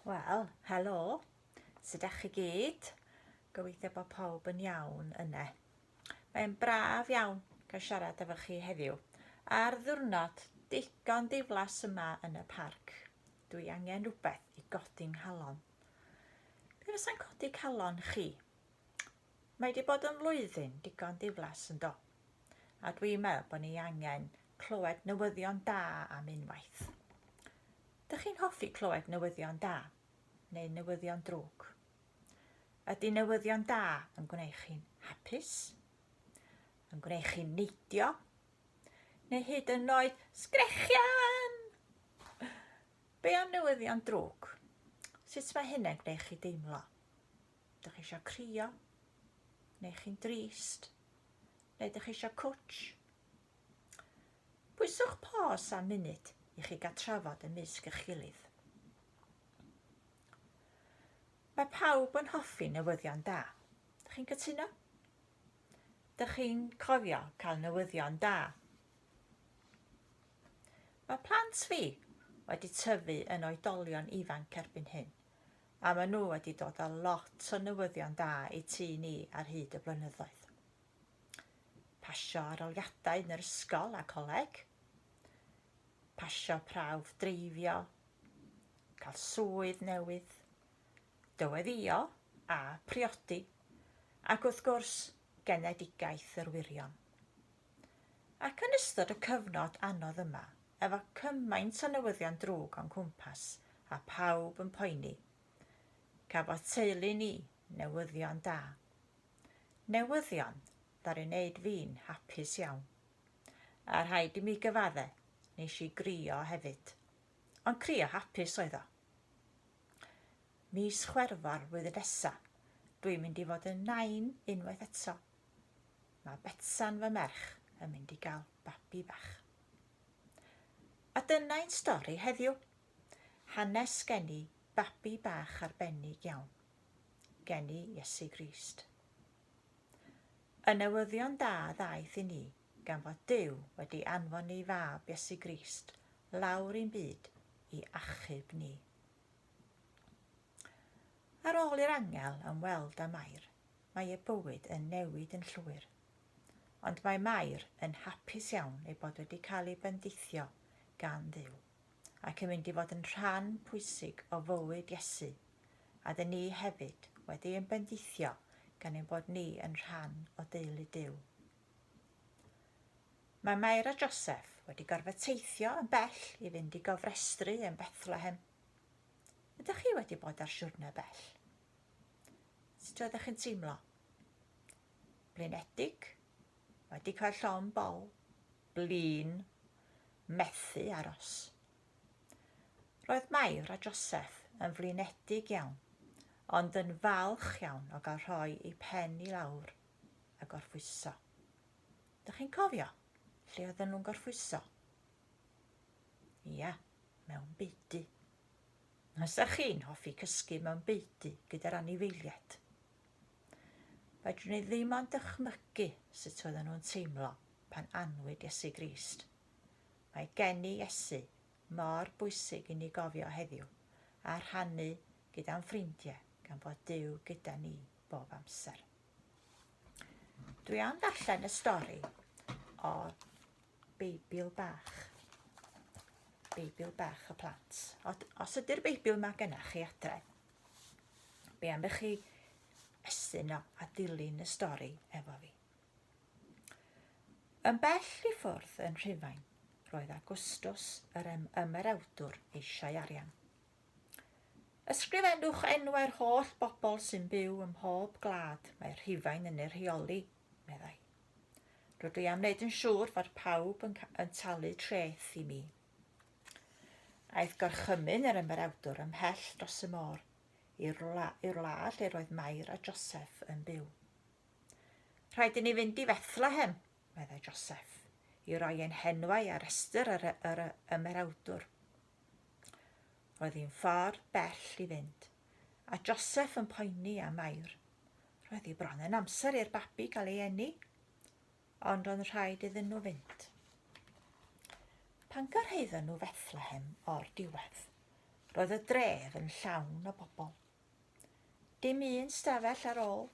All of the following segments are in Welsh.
Wel, helo, sut ydych chi gyd? Gobeithio bod pawb yn iawn yna. Mae'n braf iawn cael siarad efo chi heddiw ar ddiwrnod digon diflas yma yn y parc. Dwi angen rhywbeth i godi'n nghalon. Be fysa'n codi calon chi? Mae wedi bod yn flwyddyn digon diflas yn do, a dwi'n meddwl bod ni angen clywed newyddion da am unwaith. Dych chi'n hoffi clywed newyddion da neu newyddion drwg? Ydy newyddion da yn gwneud chi'n hapus? Yn gwneud chi'n neidio? Neu hyd yn oed sgrechian? Be am newyddion drwg? Sut mae hynny'n gwneud chi deimlo? Dych chi eisiau crio? Neu chi'n drist? Neu dych chi eisiau cwtsh? Pwyswch pos am munud i chi gael trafod ymysg eich gilydd. Mae pawb yn hoffi newyddion da. Dych chi'n cytuno? Dych chi'n cofio cael newyddion da? Mae plant fi wedi tyfu yn oedolion ifanc erbyn hyn, a maen nhw wedi dod â lot o newyddion da i tŷ ni ar hyd y blynyddoedd. Pasio aroliadau yn yr ysgol a coleg, pasio prawf dreifio, cael swydd newydd, dyweddio a priodi, ac wrth gwrs genedigaeth yr wirion. Ac yn ystod y cyfnod anodd yma, efo cymaint o newyddion drwg o'n cwmpas a pawb yn poeni, cafodd teulu ni newyddion da. Newyddion ddari wneud fi'n hapus iawn. A rhaid i mi gyfadde, nes i grio hefyd. Ond crio hapus oedd o. Mis Chwerfawr flwyddyn nesa, dwi'n mynd i fod yn 9 unwaith eto. Mae Betsan fy merch yn mynd i gael babi bach. A dyna'n stori heddiw. Hanes geni babi bach arbennig iawn. Geni Iesu Grist. Y newyddion da ddaeth i ni gan fod Duw wedi anfon ei fab Iesu Grist lawr i'n byd i achub ni. Ar ôl i'r angel ymweld â Mair, mae ei bywyd yn newid yn llwyr. Ond mae Mair yn hapus iawn ei bod wedi cael ei bendithio gan Dduw, ac yn mynd i fod yn rhan pwysig o fywyd Iesu, a dyn ni hefyd wedi ein bendithio gan ein bod ni yn rhan o deulu Duw. Mae Mair a Joseph wedi gorfod teithio yn bell i fynd i gofrestru yn Bethlehem. Ydych chi wedi bod ar siwrne bell? Sut oeddech chi'n teimlo? Blinedig, wedi cael llon bol, blin, methu aros. Roedd Mair a Joseph yn flinedig iawn, ond yn falch iawn o gael rhoi eu pen i lawr a gorffwyso. Dych chi'n cofio lle oedden nhw'n gorffwyso? Ia, mewn beudy. Ysach chi'n hoffi cysgu mewn beudy gyda'r anifeiliaid? Fedrwn ni ddim ond dychmygu sut oedden nhw'n teimlo pan anwyd Iesu Grist. Mae geni Iesu mor bwysig i ni gofio heddiw a rhannu gyda'n ffrindiau gan fod Duw gyda ni bob amser. Dwi am ddarllen y stori o Beibil bach. Beibil bach y plant. Os ydy'r Beibil yma gennych chi adre, be am eich chi estyn o a dilyn y stori efo fi. Yn bell i ffwrdd yn Rhufain, roedd Agwstws yr ymerawdwr eisiau arian. Ysgrifennwch enwau'r holl bobl sy'n byw ym mhob gwlad mae Rhufain yn ei rheoli, meddai. Rydw i am wneud yn siŵr fod pawb yn talu treth i mi. Aeth gorchymyn yr ymerawdwr ymhell dros y môr i'r wlad lle roedd Mair a Joseph yn byw. Rhaid i ni fynd i Bethlehem, meddai Joseph, i roi ein henwau ar restr yr ymerawdwr. Roedd hi'n ffordd bell i fynd, a Joseph yn poeni am Mair. Roedd hi bron yn amser i'r babi gael ei eni, ond oedd rhaid iddyn nhw fynd. Pan gyrhaeddon nhw Bethlehem o'r diwedd, Roedd y dref yn llawn o bobl. Dim un stafell ar ôl,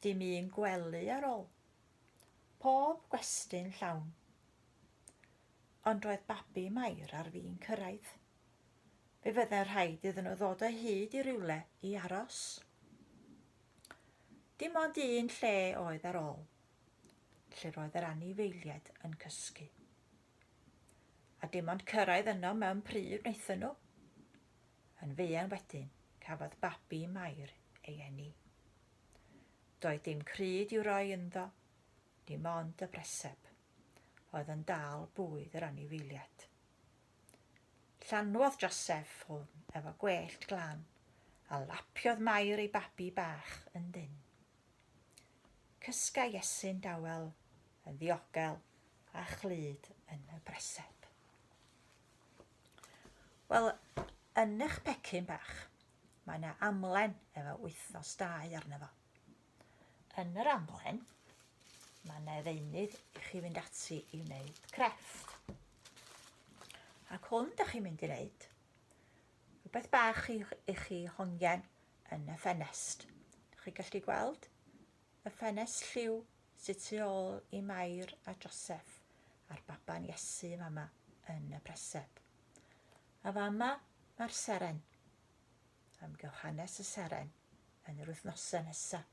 dim un gwely ar ôl. Pob gwestiwn llawn. Ond roedd babi Mair ar fin cyrraedd. Fe fyddai'n rhaid iddyn nhw ddod o hyd i rywle i aros. Dim ond un lle oedd ar ôl, lle roedd yr anifeiliaid yn cysgu. A dim ond cyrraedd yno mewn pryd wnaethon nhw. Yn fuan wedyn, cafodd babi Mair ei eni. Doedd dim cryd i'w roi ynddo, dim ond y breseb. Oedd yn dal bwyd yr anifeiliaid. Llanwodd Joseph hwn efo gwellt glân, a lapiodd Mair ei babi bach yn dyn. Cysga Iesu'n dawel, yn ddiogel a chlud yn y breseb. Wel, yn eich pecyn bach, mae yna amlen efo wythnos 2 arno fo. Yn yr amlen, mae yna ddeunydd i chi fynd ati i wneud crefft. Ac hwn ydych chi'n mynd i wneud. Rhywbeth bach i chi hongian yn y ffenest. Ydych chi gallu gweld y ffenest lliw sydd tu ôl i Mair a Joseph a'r baban Iesu fama yn y preseb. A fama mae'r seren. Amgylch hanes y seren yn yr wythnosau nesaf.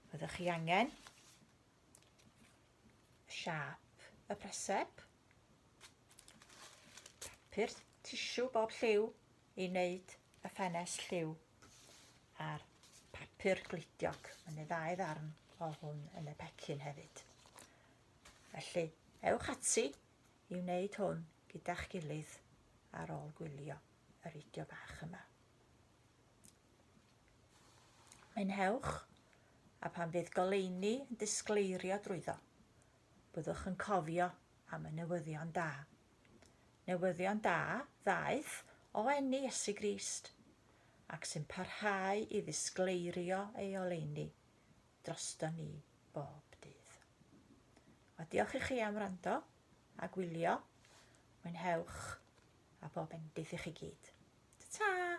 Fyddwch chi angen siap y preseb, papur tisiw bob lliw i wneud y ffenest lliw, a'r papur glidiog. Mae'n 2 ddarn o hwn yn y pecyn hefyd. Felly, ewch ati i wneud hwn gyda'ch gilydd ar ôl gwylio yr fideo bach yma. Mwynhewch, a pan fydd goleuni yn disgleirio drwyddo, byddwch yn cofio am y newyddion da. Newyddion da ddaeth o eni Iesu Grist, ac sy'n parhau i ddisgleirio ei oleuni drosto ni bob dydd. A diolch i chi am wrando a gwylio. Mwynhewch a bob endith i chi gyd. Ta-ta!